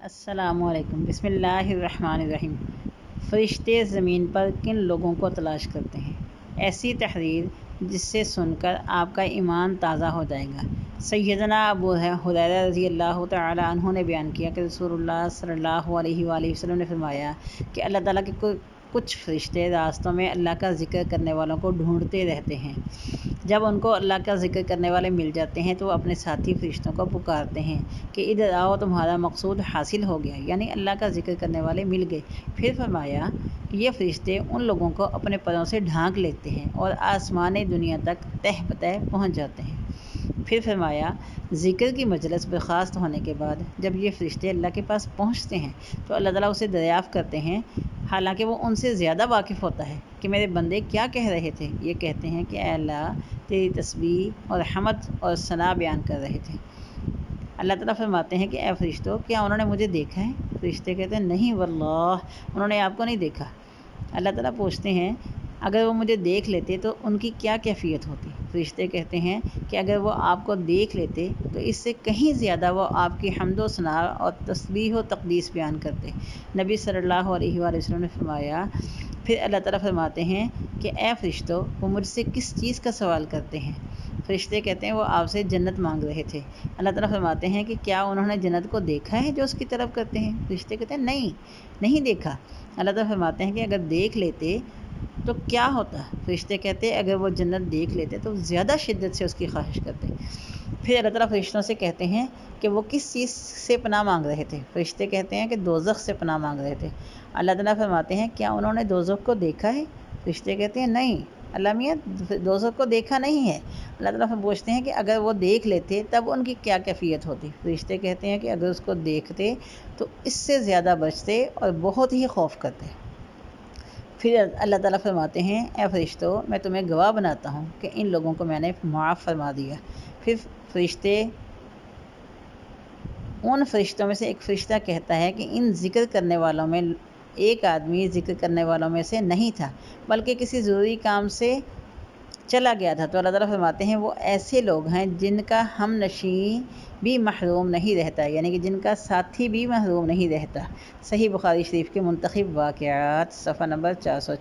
السلام علیکم۔ بسم اللہ الرحمن الرحیم۔ فرشتے زمین پر کن لوگوں کو تلاش کرتے ہیں؟ ایسی تحریر جس سے سن کر آپ کا ایمان تازہ ہو جائے گا۔ سیدنا ابو ہریرہ رضی اللہ تعالی عنہ نے بیان کیا کہ رسول اللہ صلی اللہ علیہ وآلہ وسلم نے فرمایا کہ اللہ تعالیٰ کے کچھ فرشتے راستوں میں اللہ کا ذکر کرنے والوں کو ڈھونڈتے رہتے ہیں۔ جب ان کو اللہ کا ذکر کرنے والے مل جاتے ہیں تو وہ اپنے ساتھی فرشتوں کو پکارتے ہیں کہ ادھر آؤ، تمہارا مقصود حاصل ہو گیا، یعنی اللہ کا ذکر کرنے والے مل گئے۔ پھر فرمایا کہ یہ فرشتے ان لوگوں کو اپنے پروں سے ڈھانک لیتے ہیں اور آسمان دنیا تک تہ بتہ پہنچ جاتے ہیں۔ پھر فرمایا ذکر کی مجلس برخاست ہونے کے بعد جب یہ فرشتے اللہ کے پاس پہنچتے ہیں تو اللہ تعالیٰ اسے دریافت کرتے ہیں، حالانکہ وہ ان سے زیادہ واقف ہوتا ہے، کہ میرے بندے کیا کہہ رہے تھے۔ یہ کہتے ہیں کہ اے اللہ، تیری تسبیح اور حمد اور ثنا بیان کر رہے تھے۔ اللہ تعالیٰ فرماتے ہیں کہ اے فرشتوں، کیا انہوں نے مجھے دیکھا ہے؟ فرشتے کہتے ہیں نہیں واللہ، انہوں نے آپ کو نہیں دیکھا۔ اللہ تعالیٰ پوچھتے ہیں اگر وہ مجھے دیکھ لیتے تو ان کی کیا کیفیت ہوتی؟ فرشتے کہتے ہیں کہ اگر وہ آپ کو دیکھ لیتے تو اس سے کہیں زیادہ وہ آپ کی حمد و ثنا اور تسبیح و تقدیس بیان کرتے۔ نبی صلی اللہ علیہ وآلہ وسلم نے فرمایا، پھر اللہ تعالیٰ فرماتے ہیں کہ اے فرشتوں، وہ مجھ سے کس چیز کا سوال کرتے ہیں؟ فرشتے کہتے ہیں وہ آپ سے جنت مانگ رہے تھے۔ اللہ تعالیٰ فرماتے ہیں کہ کیا انہوں نے جنت کو دیکھا ہے جو اس کی طلب کرتے ہیں؟ فرشتے کہتے ہیں نہیں دیکھا۔ اللہ تعالیٰ فرماتے ہیں کہ اگر دیکھ لیتے تو کیا ہوتا؟ فرشتے کہتے ہیں اگر وہ جنت دیکھ لیتے تو زیادہ شدت سے اس کی خواہش کرتے۔ پھر اللہ تعالیٰ فرشتوں سے کہتے ہیں کہ وہ کس چیز سے پناہ مانگ رہے تھے؟ فرشتے کہتے ہیں کہ دوزخ سے پناہ مانگ رہے تھے۔ اللہ تعالیٰ فرماتے ہیں کیا انہوں نے دوزخ کو دیکھا ہے؟ فرشتے کہتے ہیں نہیں، اللہ میاں دوزخ کو دیکھا نہیں ہے۔ اللہ تعالیٰ پوچھتے ہیں کہ اگر وہ دیکھ لیتے تب ان کی کیا کیفیت ہوتی؟ فرشتے کہتے ہیں کہ اگر اس کو دیکھتے تو اس سے زیادہ بچتے اور بہت ہی خوف کرتے۔ پھر اللہ تعالیٰ فرماتے ہیں اے فرشتوں، میں تمہیں گواہ بناتا ہوں کہ ان لوگوں کو میں نے معاف فرما دیا۔ پھر فرشتے ان فرشتوں میں سے ایک فرشتہ کہتا ہے کہ ان ذکر کرنے والوں میں ایک آدمی ذکر کرنے والوں میں سے نہیں تھا بلکہ کسی ضروری کام سے چلا گیا تھا۔ تو اللہ تعالیٰ فرماتے ہیں وہ ایسے لوگ ہیں جن کا ہم نشین بھی محروم نہیں رہتا، یعنی کہ جن کا ساتھی بھی محروم نہیں رہتا۔ صحیح بخاری شریف کے منتخب واقعات، صفحہ نمبر 404۔